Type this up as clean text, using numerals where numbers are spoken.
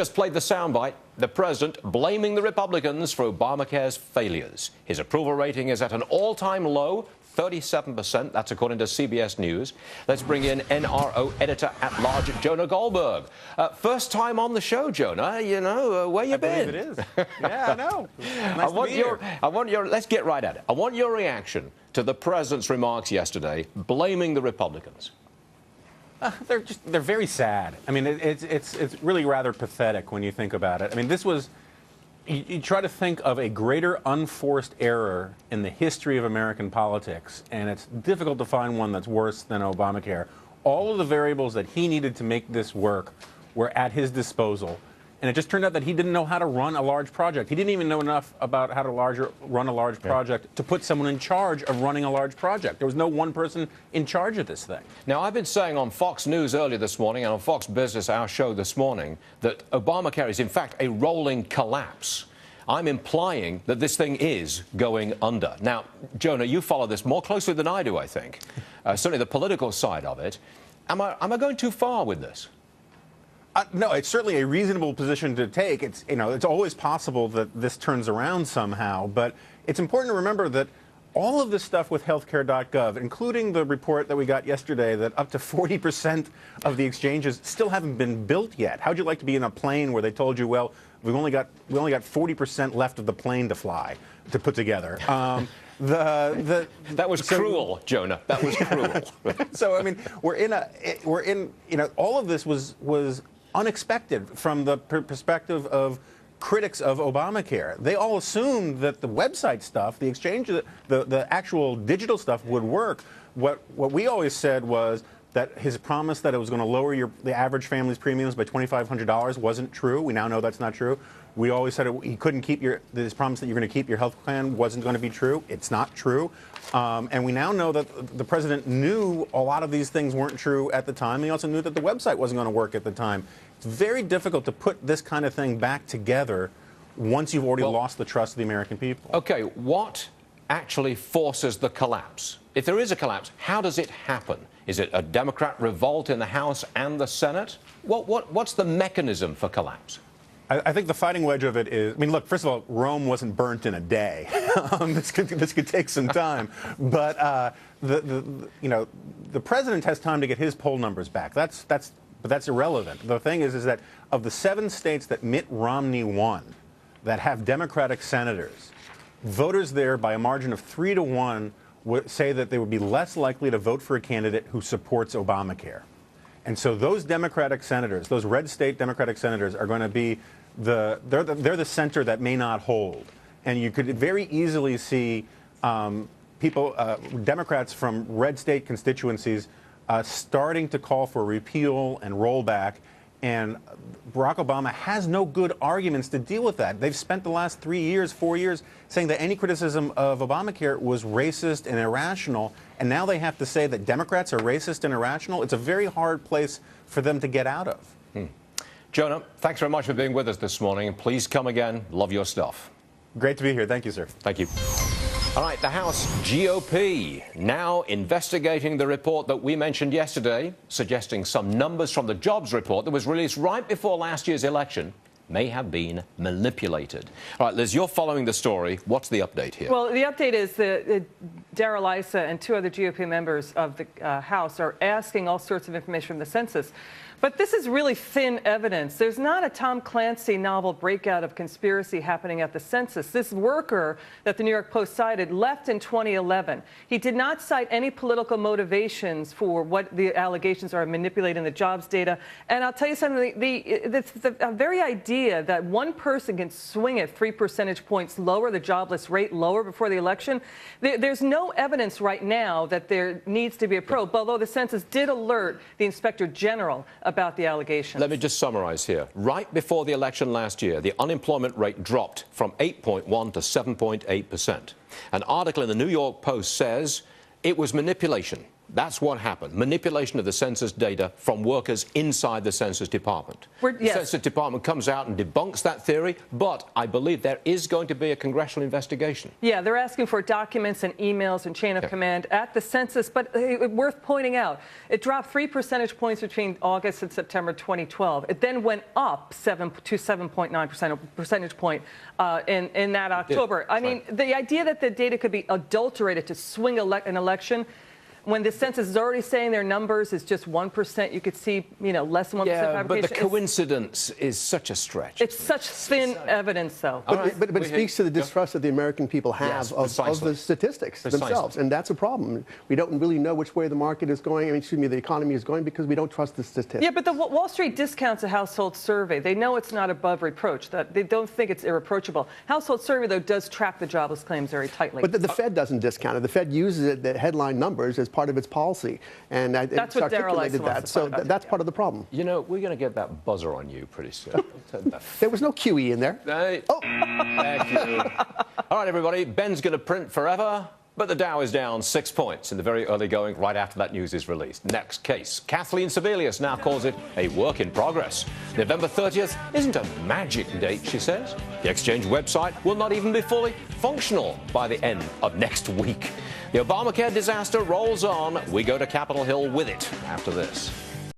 Just played the soundbite. The president blaming the Republicans for Obamacare's failures. His approval rating is at an all-time low, 37%. That's according to CBS News. Let's bring in NRO editor-at-large Jonah Goldberg. First time on the show, Jonah. You know, where you been? I believe it is. Yeah, I know. Nice to be here. Let's get right at it. I want your reaction to the president's remarks yesterday, blaming the Republicans. They're very sad. I mean, it's really rather pathetic when you think about it. I mean, this was, you try to think of a greater unforced error in the history of American politics, and it's difficult to find one that's worse than Obamacare. All of the variables that he needed to make this work were at his disposal. And it just turned out that he didn't know how to run a large project. He didn't even know enough about how to run a large project to put someone in charge of running a large project. There was no one person in charge of this thing. Now, I've been saying on Fox News earlier this morning and on Fox Business, our show this morning, that Obamacare is, in fact, a rolling collapse. I'm implying that this thing is going under. Now, Jonah, you follow this more closely than I do, I think. Certainly the political side of it. Am I going too far with this? No, it's certainly a reasonable position to take. It's always possible that this turns around somehow, but it's important to remember that all of this stuff with healthcare.gov, including the report that we got yesterday that up to 40% of the exchanges still haven't been built yet. How'd you like to be in a plane where they told you, well, we only got 40% left of the plane to fly, to put together? That was cruel, Jonah. That was cruel. So I mean, all of this was unexpected from the perspective of critics of Obamacare. They all assumed that the website stuff, the exchange, the actual digital stuff would work. What we always said was that his promise that it was going to lower the average family's premiums by $2,500 wasn't true. We now know that's not true. We always said he couldn't keep his promise that you're going to keep your health plan wasn't going to be true. It's not true. And we now know that the president knew a lot of these things weren't true at the time. He also knew that the website wasn't going to work at the time. It's very difficult to put this kind of thing back together once you've already lost the trust of the American people. Okay, what actually forces the collapse? If there is a collapse, how does it happen? Is it a Democrat revolt in the House and the Senate? What's the mechanism for collapse? I think the fighting wedge of it is, I mean, look, first of all, Rome wasn't burnt in a day. This could take some time. But the president has time to get his poll numbers back. But that's irrelevant. The thing is that of the 7 states that Mitt Romney won, that have Democratic senators, voters there by a margin of 3 to 1 would say that they would be less likely to vote for a candidate who supports Obamacare. And so those Democratic senators, those red state Democratic senators, are going to be they're the center that may not hold. And you could very easily see Democrats from red state constituencies starting to call for repeal and rollback. And Barack Obama has no good arguments to deal with that. They've spent the last 4 years, saying that any criticism of Obamacare was racist and irrational. And now they have to say that Democrats are racist and irrational. It's a very hard place for them to get out of. Jonah, thanks very much for being with us this morning. Please come again. Love your stuff. Great to be here. Thank you, sir. Thank you. All right, the House GOP now investigating the report that we mentioned yesterday, suggesting some numbers from the jobs report that was released right before last year's election may have been manipulated. All right, Liz, you're following the story. What's the update here? Well, the update is that Darrell Issa and 2 other GOP members of the House are asking all sorts of information from the census. But this is really thin evidence. There's not a Tom Clancy novel breakout of conspiracy happening at the census. This worker that the New York Post cited left in 2011. He did not cite any political motivations for what the allegations are manipulating the jobs data. And I'll tell you something, the very idea that one person can swing it 3 percentage points lower, the jobless rate lower before the election, there's no evidence right now that there needs to be a probe, although the census did alert the Inspector General about the allegations. Let me just summarize here. Right before the election last year, the unemployment rate dropped from 8.1 to 7.8%. An article in the New York Post says it was manipulation. That's what happened. Manipulation of the census data from workers inside the Census Department. The Census Department comes out and debunks that theory, but I believe there is going to be a congressional investigation. Yeah, they're asking for documents and emails and chain of command at the census, but worth pointing out, it dropped 3 percentage points between August and September 2012. It then went up 7.9 percentage point in that October. I mean, the idea that the data could be adulterated to swing an election, when the census is already saying their numbers is just 1%, you could see, less than 1% yeah, but the coincidence is such a stretch. It's such thin evidence, though. But it speaks to the distrust that the American people have of the statistics themselves, and that's a problem. We don't really know which way the market is going. The economy is going because we don't trust the statistics. Yeah, but the Wall Street discounts a household survey. They know it's not above reproach. That they don't think it's irreproachable. Household survey, though, does track the jobless claims very tightly. But the Fed doesn't discount it. The Fed uses it, the headline numbers, as part of its policy, and it's articulated that. So that's part of the problem. We're going to get that buzzer on you pretty soon. There was no QE in there. Oh, thank you. All right, everybody. Ben's going to print forever, but the Dow is down 6 points in the very early going right after that news is released. Next case. Kathleen Sebelius now calls it a work in progress. November 30th isn't a magic date, she says. The exchange website will not even be fully functional by the end of next week. The Obamacare disaster rolls on. We go to Capitol Hill with it after this.